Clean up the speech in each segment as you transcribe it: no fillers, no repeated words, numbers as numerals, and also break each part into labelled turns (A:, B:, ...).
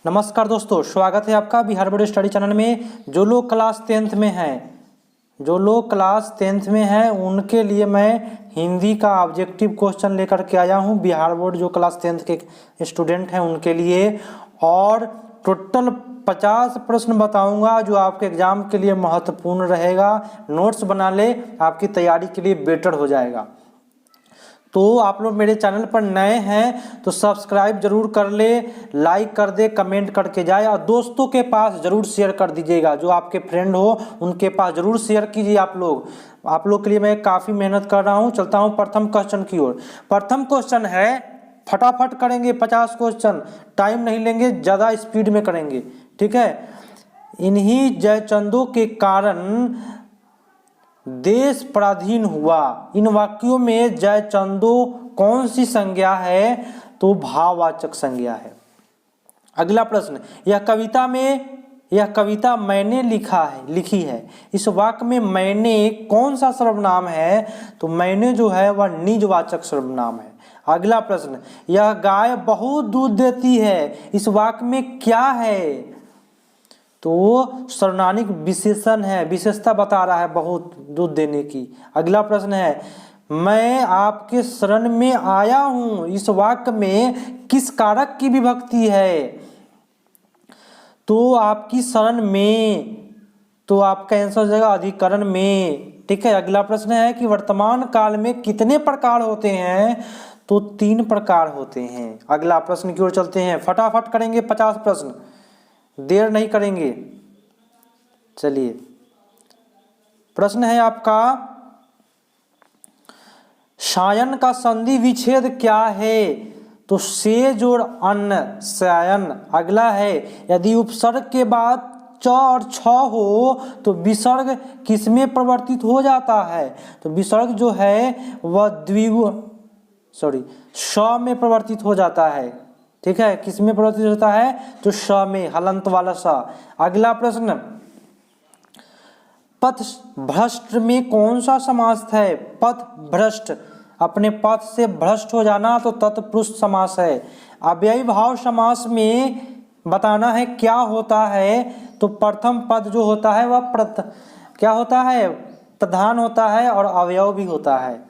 A: नमस्कार दोस्तों, स्वागत है आपका बिहार बोर्ड स्टडी चैनल में। जो लोग क्लास 10th में हैं उनके लिए मैं हिंदी का ऑब्जेक्टिव क्वेश्चन लेकर के आया हूं। बिहार बोर्ड जो क्लास 10th के स्टूडेंट हैं उनके लिए, और टोटल 50 प्रश्न बताऊंगा जो आपके एग्जाम के लिए महत्वपूर्ण रहेगा। नोट्स बना ले, आपकी तैयारी के लिए बेटर हो जाएगा। तो आप लोग मेरे चैनल पर नए हैं तो सब्सक्राइब जरूर कर ले, लाइक कर दे, कमेंट करके जाए, और दोस्तों के पास जरूर शेयर कर दीजिएगा। जो आपके फ्रेंड हो उनके पास जरूर शेयर कीजिए। आप लोग के लिए मैं काफ़ी मेहनत कर रहा हूं। चलता हूं प्रथम क्वेश्चन की ओर। प्रथम क्वेश्चन है, फटाफट करेंगे 50 क्वेश्चन, टाइम नहीं लेंगे, ज़्यादा स्पीड में करेंगे, ठीक है। इन्हीं जयचंदों के कारण देश पराधीन हुआ। इन वाक्यों में जयचंदो कौन सी संज्ञा है? तो भाववाचक संज्ञा है। अगला प्रश्न, यह कविता मैंने लिखी है। इस वाक्य में मैंने कौन सा सर्वनाम है? तो मैंने जो है वह निजवाचक सर्वनाम है। अगला प्रश्न, यह गाय बहुत दूध देती है। इस वाक्य में क्या है? तो वो सर्वनामिक विशेषण है, विशेषता बता रहा है बहुत दूध देने की। अगला प्रश्न है, मैं आपके शरण में आया हूं। इस वाक्य में किस कारक की विभक्ति है? तो आपकी शरण में, तो आपका आंसर हो जाएगा अधिकरण में, ठीक है। अगला प्रश्न है कि वर्तमान काल में कितने प्रकार होते हैं? तो 3 प्रकार होते हैं। अगला प्रश्न की ओर चलते हैं, फटाफट करेंगे 50 प्रश्न, देर नहीं करेंगे। चलिए, प्रश्न है आपका, सायन का संधि विच्छेद क्या है? तो से जोड़ अन्न, सायन। अगला है, यदि उपसर्ग के बाद च और छ हो तो विसर्ग किसमें परिवर्तित हो जाता है? तो विसर्ग जो है वह श में परिवर्तित हो जाता है, ठीक है। किसमें परिवर्तित होता है? तो श में, हलंत वाला स। अगला प्रश्न, पथ भ्रष्ट में कौन सा समास है? पथ भ्रष्ट, अपने पथ से भ्रष्ट हो जाना, तो तत्पुरुष समास है। अव्ययी भाव समास में बताना है क्या होता है? तो प्रथम पद जो होता है वह क्या होता है? प्रधान होता है और अवयव भी होता है।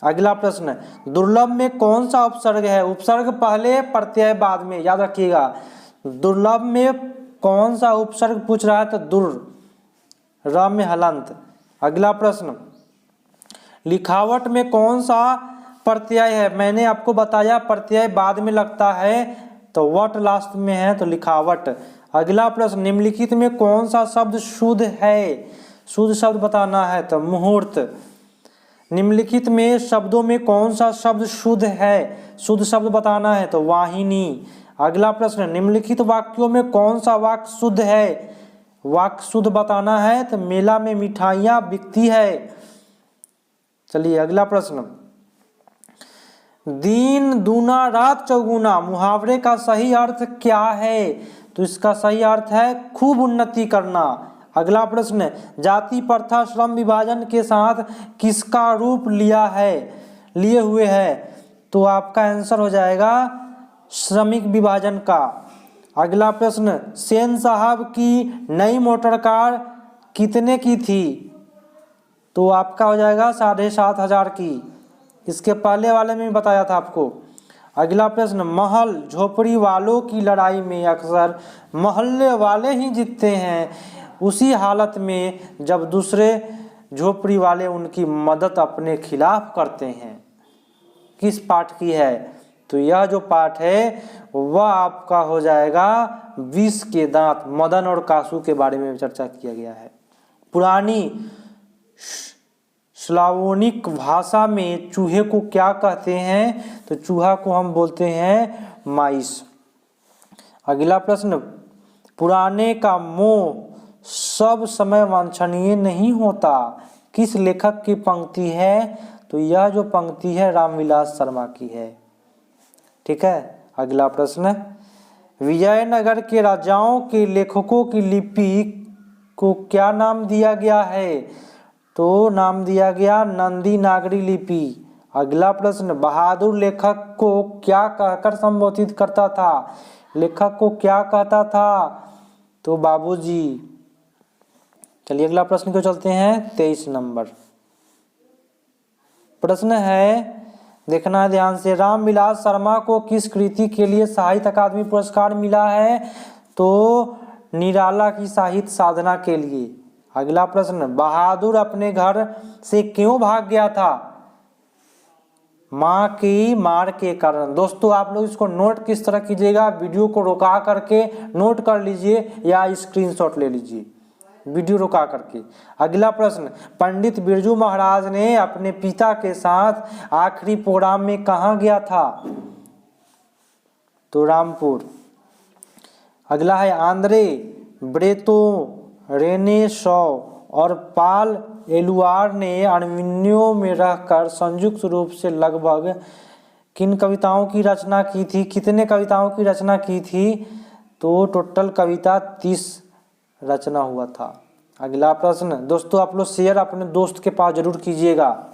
A: अगला प्रश्न, दुर्लभ में कौन सा उपसर्ग है? उपसर्ग पहले, प्रत्यय बाद में, याद रखिएगा। दुर्लभ में कौन सा उपसर्ग पूछ रहा है? तो दुर, र में हलंत। अगला प्रश्न, लिखावट में कौन सा प्रत्यय है? मैंने आपको बताया प्रत्यय बाद में लगता है, तो वट लास्ट में है, तो लिखावट। अगला प्रश्न, निम्नलिखित में कौन सा शब्द शुद्ध है? शुद्ध शब्द बताना है, तो मुहूर्त। निम्नलिखित में शब्दों में कौन सा शब्द शुद्ध है? शुद्ध शब्द बताना है, तो वाहिनी। अगला प्रश्न, निम्नलिखित वाक्यों में कौन सा वाक्य शुद्ध है? वाक्य शुद्ध बताना है, तो मेला में मिठाइयाँ बिकती है। चलिए, अगला प्रश्न, दिन दूना रात चौगुना मुहावरे का सही अर्थ क्या है? तो इसका सही अर्थ है खूब उन्नति करना। अगला प्रश्न, जाति प्रथा श्रम विभाजन के साथ किसका रूप लिए हुए है? तो आपका आंसर हो जाएगा श्रमिक विभाजन का। अगला प्रश्न, सेन साहब की नई मोटर कार कितने की थी? तो आपका हो जाएगा 7,500 की। इसके पहले वाले में बताया था आपको। अगला प्रश्न, महल झोपड़ी वालों की लड़ाई में अक्सर मोहल्ले वाले ही जीतते हैं, उसी हालत में जब दूसरे झोपड़ी वाले उनकी मदद अपने खिलाफ करते हैं। किस पाठ की है? तो यह जो पाठ है वह आपका हो जाएगा विष के दांत, मदन और कासू के बारे में चर्चा किया गया है। पुरानी स्लावोनिक भाषा में चूहे को क्या कहते हैं? तो चूहा को हम बोलते हैं माइस। अगला प्रश्न, पुराने का मोह सब समय वांछनीय नहीं होता, किस लेखक की पंक्ति है? तो यह जो पंक्ति है रामविलास शर्मा की है, ठीक है। अगला प्रश्न, विजयनगर के राजाओं के लेखकों की लिपि को क्या नाम दिया गया है? तो नाम दिया गया नंदी नागरी लिपि। अगला प्रश्न, बहादुर लेखक को क्या कहकर संबोधित करता था? लेखक को क्या कहता था? तो बाबूजी। चलिए अगला प्रश्न को चलते हैं 23 नंबर। प्रश्न है, देखना है ध्यान से, रामविलास शर्मा को किस कृति के लिए साहित्य अकादमी पुरस्कार मिला है? तो निराला की साहित्य साधना के लिए। अगला प्रश्न, बहादुर अपने घर से क्यों भाग गया था? मां की मार के कारण। दोस्तों आप लोग इसको नोट किस तरह कीजिएगा, वीडियो को रुका करके नोट कर लीजिए या स्क्रीनशॉट ले लीजिए, वीडियो रुका करके। अगला प्रश्न, पंडित बिरजू महाराज ने अपने पिता के साथ आखिरी प्रोग्राम में कहाँ गया था? तो रामपुर। अगला है, आंद्रे ब्रेतो, रेने शॉ और पाल एलुआर ने अर्मेनिया में रहकर संयुक्त रूप से लगभग किन कविताओं की रचना की थी? कितने कविताओं की रचना की थी? तो टोटल कविता 30 रचना हुआ था। अगला प्रश्न, दोस्तों आप लोग शेयर अपने दोस्त के पास जरूर कीजिएगा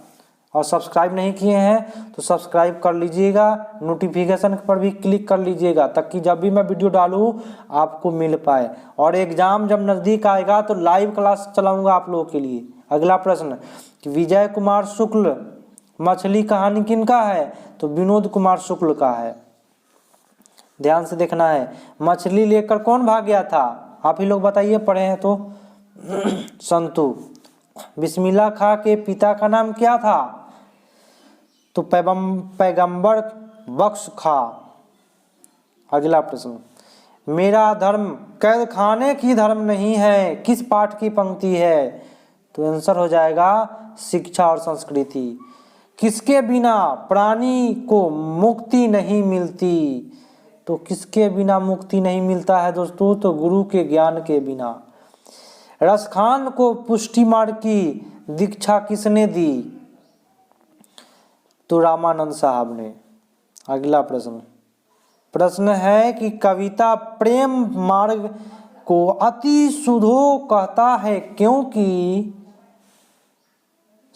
A: और सब्सक्राइब नहीं किए हैं तो सब्सक्राइब कर लीजिएगा, नोटिफिकेशन पर भी क्लिक कर लीजिएगा ताकि जब भी मैं वीडियो डालूं आपको मिल पाए। और एग्जाम जब नज़दीक आएगा तो लाइव क्लास चलाऊंगा आप लोगों के लिए। अगला प्रश्न, विजय कुमार शुक्ल मछली कहानी किनका है? तो विनोद कुमार शुक्ल का है। ध्यान से देखना है, मछली लेकर कौन भाग गया था? आप ही लोग बताइए, पढ़े हैं तो। संतु। बिस्मिल्लाह खां के पिता का नाम क्या था? तो पैगंबर बख्श खां। अगला प्रश्न, मेरा धर्म कैद खाने की धर्म नहीं है, किस पाठ की पंक्ति है? तो आंसर हो जाएगा शिक्षा और संस्कृति। किसके बिना प्राणी को मुक्ति नहीं मिलती? तो किसके बिना मुक्ति नहीं मिलता है दोस्तों? तो गुरु के ज्ञान के बिना। रसखान को पुष्टि मार्ग की दीक्षा किसने दी? तो रामानंद साहब ने। अगला प्रश्न है कि कविता प्रेम मार्ग को अति सुधो कहता है क्योंकि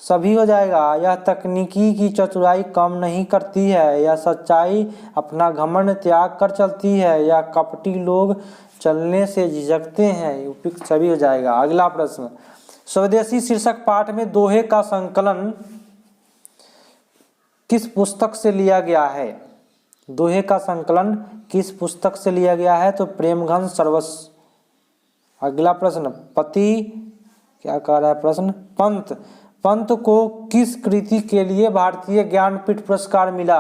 A: सभी हो जाएगा, यह तकनीकी की चतुराई कम नहीं करती है, या सच्चाई अपना घमंड त्याग कर चलती है, या कपटी लोग चलने से झिझकते हैं, उपयुक्त सभी हो जाएगा। अगला प्रश्न, स्वदेशी शीर्षक पाठ में दोहे का संकलन किस पुस्तक से लिया गया है? दोहे का संकलन किस पुस्तक से लिया गया है? तो प्रेमघन सर्वस्व। अगला प्रश्न, पति क्या कह रहा है प्रश्न, पंत को किस कृति के लिए भारतीय ज्ञानपीठ पुरस्कार मिला?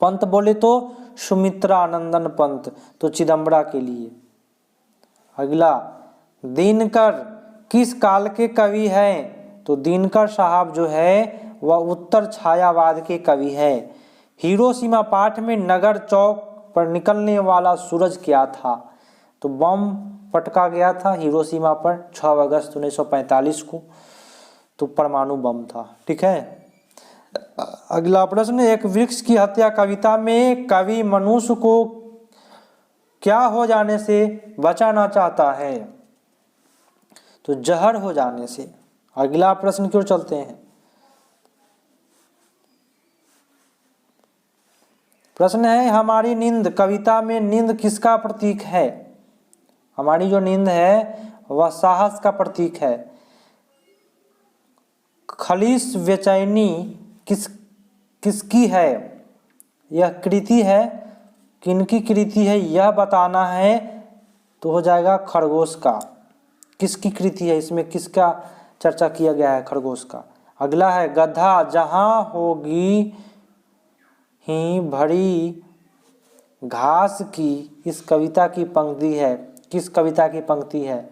A: पंत बोले तो सुमित्रानंदन पंत, तो चिदम्बरा के लिए। अगला, दिनकर किस काल के कवि हैं? तो दिनकर साहब जो है वह उत्तर छायावाद के कवि है। हिरोशिमा पाठ में नगर चौक पर निकलने वाला सूरज क्या था? तो बम पटका गया था हिरोशिमा पर 6 अगस्त 1945 को, तो परमाणु बम था। ठीक है। अगला प्रश्न, एक वृक्ष की हत्या कविता में कवि मनुष्य को क्या हो जाने से बचाना चाहता है? तो जहर हो जाने से। अगला प्रश्न की ओर चलते हैं। प्रश्न है, हमारी नींद कविता में नींद किसका प्रतीक है? हमारी जो नींद है वह साहस का प्रतीक है। खलीस बेचैनी किसकी है? यह कृति है। किनकी कृति है यह बताना है, तो हो जाएगा खरगोश का। किसकी कृति है, इसमें किसका चर्चा किया गया है? खरगोश का। अगला है, गधा जहां होगी ही भरी घास की, इस कविता की पंक्ति है। किस कविता की पंक्ति है?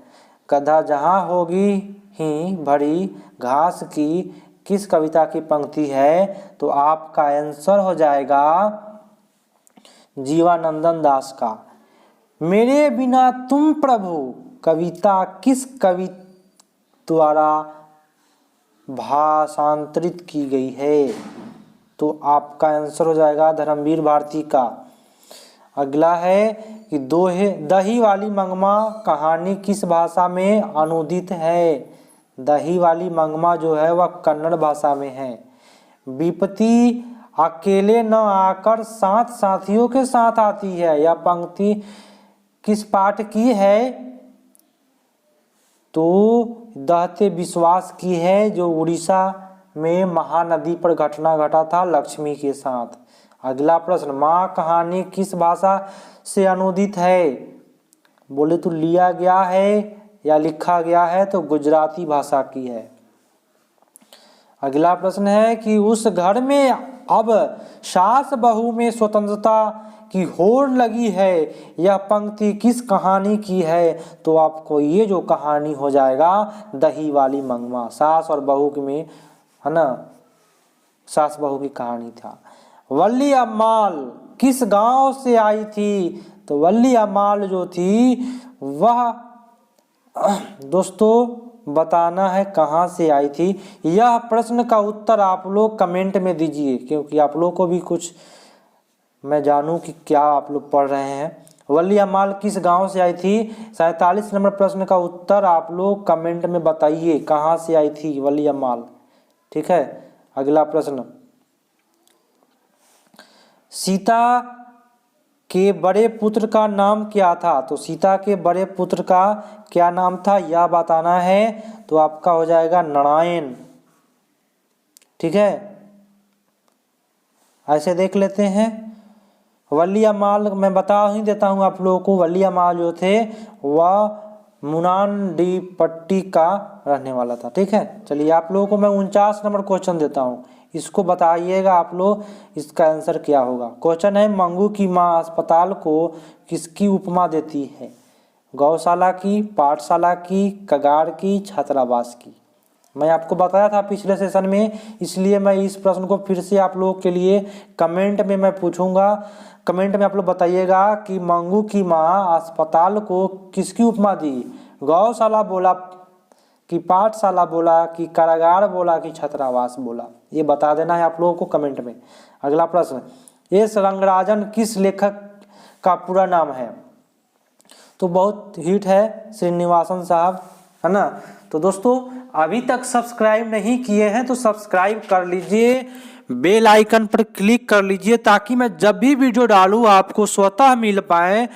A: गधा जहां होगी ही भरी घास की, किस कविता की पंक्ति है? तो आपका आंसर हो जाएगा जीवानंदन दास का। मेरे बिना तुम प्रभु कविता किस कवि द्वारा भाषांतरित की गई है? तो आपका आंसर हो जाएगा धर्मवीर भारती का। अगला है कि दही वाली मंगमा कहानी किस भाषा में अनुदित है? दही वाली मंगमा जो है वह कन्नड़ भाषा में है। विपत्ति अकेले न आकर साथ साथियों के साथ आती है। यह पंक्ति किस पाठ की है? तो दहते विश्वास की है, जो उड़ीसा में महानदी पर घटना घटा था लक्ष्मी के साथ। अगला प्रश्न, माँ कहानी किस भाषा से अनुदित है? बोले तो लिया गया है या लिखा गया है, तो गुजराती भाषा की है। अगला प्रश्न है कि उस घर में अब सास बहू में स्वतंत्रता की होड़ लगी है, यह पंक्ति किस कहानी की है? तो आपको ये जो कहानी हो जाएगा दही वाली मंगवा, सास और बहू में, है ना, सास बहू की कहानी था। वल्ली अम्माल किस गांव से आई थी? तो वल्ली अम्माल जो थी वह दोस्तों बताना है कहाँ से आई थी। यह प्रश्न का उत्तर आप लोग कमेंट में दीजिए, क्योंकि आप लोग को भी कुछ मैं जानूं कि क्या आप लोग पढ़ रहे हैं। वल्ली अम्माल किस गांव से आई थी? 47 नंबर प्रश्न का उत्तर आप लोग कमेंट में बताइए, कहाँ से आई थी वल्ली अम्माल। ठीक है। अगला प्रश्न, सीता के बड़े पुत्र का नाम क्या था? तो सीता के बड़े पुत्र का क्या नाम था यह बताना है, तो आपका हो जाएगा नारायण। ठीक है, ऐसे देख लेते हैं। वल्ली अम्माल मैं बता ही देता हूं आप लोगों को, वल्ली अम्माल जो थे वह मुनांडीपट्टी का रहने वाला था। ठीक है, चलिए आप लोगों को मैं 49 नंबर क्वेश्चन देता हूं, इसको बताइएगा आप लोग इसका आंसर क्या होगा। क्वेश्चन है, मंगू की माँ अस्पताल को किसकी उपमा देती है? गौशाला की, पाठशाला की, कगार की, छात्रावास की। मैं आपको बताया था पिछले सेशन में, इसलिए मैं इस प्रश्न को फिर से आप लोगों के लिए कमेंट में मैं पूछूंगा। कमेंट में आप लोग बताइएगा कि मंगू की माँ अस्पताल को किसकी उपमा दी? गौशाला बोला कि पाठशाला बोला कि कारागार बोला कि छात्रावास बोला, ये बता देना है आप लोगों को कमेंट में। अगला प्रश्न, एस रंगराजन किस लेखक का पूरा नाम है? तो बहुत हिट है, श्रीनिवासन साहब, है ना। तो दोस्तों अभी तक सब्सक्राइब नहीं किए हैं तो सब्सक्राइब कर लीजिए, बेल आइकन पर क्लिक कर लीजिए, ताकि मैं जब भी वीडियो डालूं आपको स्वतः मिल पाए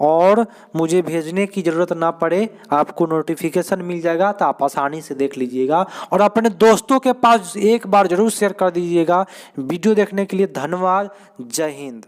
A: और मुझे भेजने की ज़रूरत ना पड़े, आपको नोटिफिकेशन मिल जाएगा, तो आप आसानी से देख लीजिएगा। और अपने दोस्तों के पास एक बार जरूर शेयर कर दीजिएगा। वीडियो देखने के लिए धन्यवाद। जय हिंद।